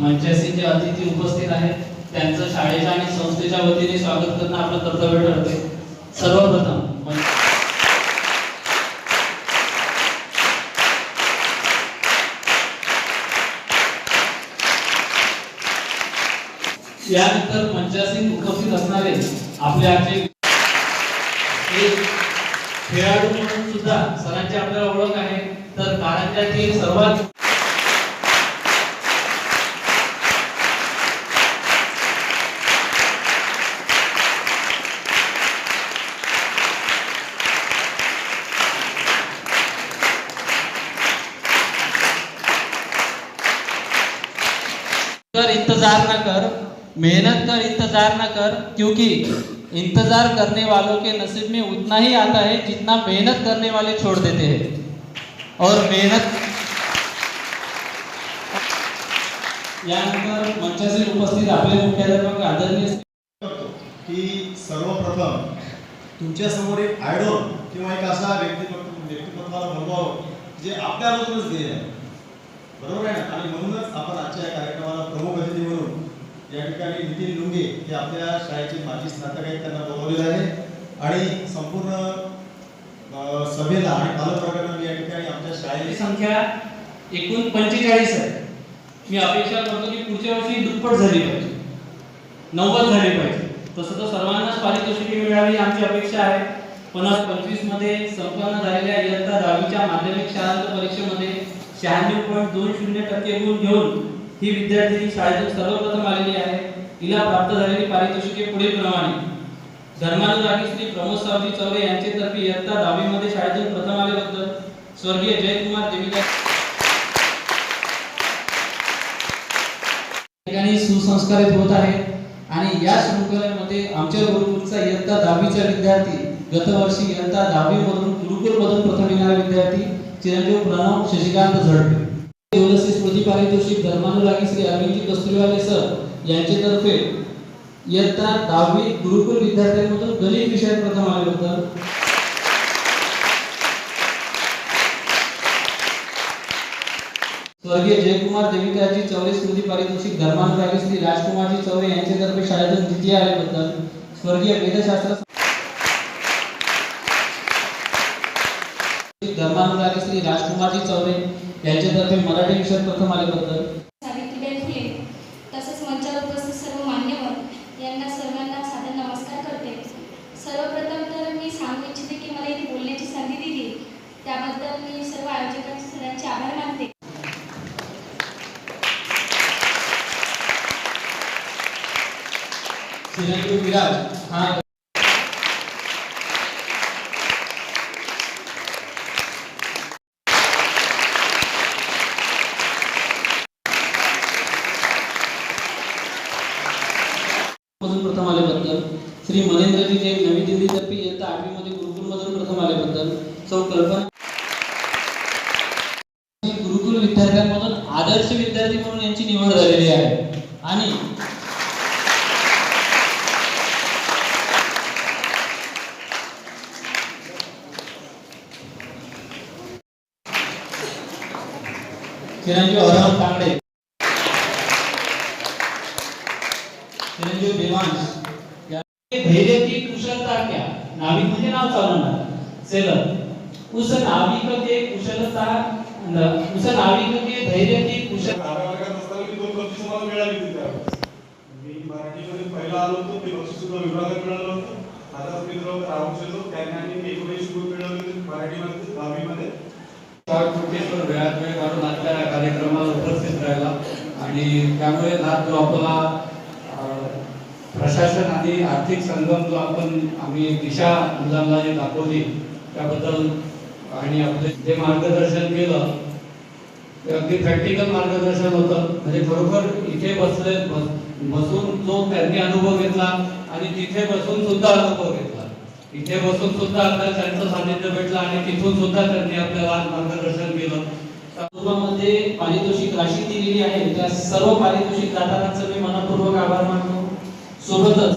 मंचासी जे अतिथी उपस्थित आहेत त्यांचं शाळेच्या आणि संस्थेच्या वतीने स्वागत करणं आपलं कर्तव्य ठरते। सर्वप्रथम यानंतर मंचासी उपस्थित असणारे आपले आजचे खेळाडू म्हणून सुद्धा सरांची आपल्याला ओळख आहे, तर कारंजातील सर्वात इंतजार न कर, मेहनत कर, इंतजार न कर, क्योंकि इंतजार करने वालों के नसीब में उतना ही आता है जितना मेहनत करने वाले छोड़ देते हैं। और मेहनत यानंतर मंचासी उपस्थित आपले मुख्याध्यापक आदरणीय की सर्वप्रथम तुमच्या समोर एक आयडॉल किंवा एक असा व्यक्तिमत्वाला बनवावं जे आपल्याबरोबरच ध्येय आहे, बरोबर आहे ना। आणि म्हणूनच आपण आजच्या या कार्यक्रमाला प्रमुख अतिथी म्हणून या ठिकाणी नितीन लुंगे हे आपल्या शाळेचे माजी स्नातक आहेत, त्यांना बोलवलेलं आहे। आणि संपूर्ण सभेला आणि पालकवर्गाला मी या ठिकाणी आमच्या शाळेची संख्या एकूण 45 आहे। मी अपेक्षा करतो की पुढच्या वर्षी दुप्पट झाली पाहिजे, 90 झाली पाहिजे। तसं तर सर्वांनाच पारितोषिके मिळावी आमची अपेक्षा आहे। 25 मध्ये संपन्न झालेल्या इयत्ता 10वीच्या माध्यमिक शाळांत परीक्षेमध्ये 96.20% गुण घेऊन ही विद्यार्थिनी शाळेतून सर्वप्रथम आलेली आहे। तिला प्राप्त झालेली पारितोषिके पुढील प्रमाणे: धर्मानुरागी श्री प्रमोद सावजी चौरे यांचे तर्फे इयत्ता 10वी मध्ये शाळेतून प्रथम आल्याबद्दल स्वर्गीय जयकुमार देविका ठिकाणी सुसंस्कारित होत आहेत। आणि या शृंखलेमध्ये आमच्या गुरुकुलचा इयत्ता 10वीचा विद्यार्थी गतवर्षी इयत्ता 10वी मधून गुरुकुलमधून प्रथम येणारा विद्यार्थी चिरंजीव प्रणव शशिकांत झडपे। देवदसी स्मृती पारितोषिक धर्मानुरागी श्री अरविंदजी कस्तुरीवाले सर यांच्यातर्फे इयत्ता 10वी गुरुकुल विद्यार्थ्यांमधून गणित विषयात प्रथम आल्याबद्दल स्वर्गीय जयकुमार देविकाजी चौरे स्मृती पारितोषिक धर्मानुरागी श्री राजकुमारजी चौरे यांच्यातर्फे शाळेतून द्वितीय आल्याबद्दल स्वर्गीय वेदशास्त्र धर्मानुरागी श्री राजकुमारजी चौरे यांच्यातर्फे मराठी विषयात प्रथम आल्याबद्दल सावित्रीबाई फुले तसेच मंचावर उपस्थित सर्व मान्यवर यांना सर्वांना सादर नमस्कार करते। सर्वप्रथम तर मी सांगू इच्छिते की मला इथे बोलण्याची संधी दिली त्याबद्दल मी सर्व आयोजकांचे सरांचे आभार मानते। चिरंजीव विराज हा प्रथम आल्याबद्दल, श्री मनेंद्रजी जैन नवी दिल्ली तर्फे इयत्ता 8वी मध्ये गुरुकुल मधून प्रथम आल्याबद्दल, सौ कल्पना गुरुकुल विद्यार्थ्यांमधून आदर्श विद्यार्थी म्हणून यांची निवड झालेली आहे। आणि चिरंजीव अरहम तांगडे, चिरंजीव देवांश धैर्य की कुशलता क्या, नाविक म्हणजे नाव चालवणार सेलर, उस नाविक के कुशलता उस नाविक के धैर्य की कुशलता मिळाली मी मराठीमध्ये पहिला आलो होतो, ते बक्षीस सुद्धा विभागात मिळालं होतं। आता मित्र राहून त्यांनी एकोणीस गुण मिळवले मराठीमध्ये 10वी मध्ये। कोटेश्वर वेळात वेळ काढून आपल्या कार्यक्रमाला उपस्थित राहिला आणि त्यामुळे हा जो आपला प्रशासन आणि आर्थिक संगम जो आम्ही दिशा मुलांना जे दाखवली त्याबद्दल आणि आपले जे मार्गदर्शन केलं ते अगदी प्रॅक्टिकल मार्गदर्शन होतं। म्हणजे खरोखर इथे बसून जो त्यांनी अनुभव घेतला आणि तिथे बसून सुद्धा अनुभव घेतला, इथे बसून सुद्धा आपल्याला त्यांचं सानिध्य भेटलं आणि तिथून सुद्धा त्यांनी आपल्याला मार्गदर्शन केलं। मध्ये पारितोषिक राशी दिलेली आहे, त्या सर्व पारितोषिक दातारांचं मी मनपूर्वक आभार मानतो। सोबतच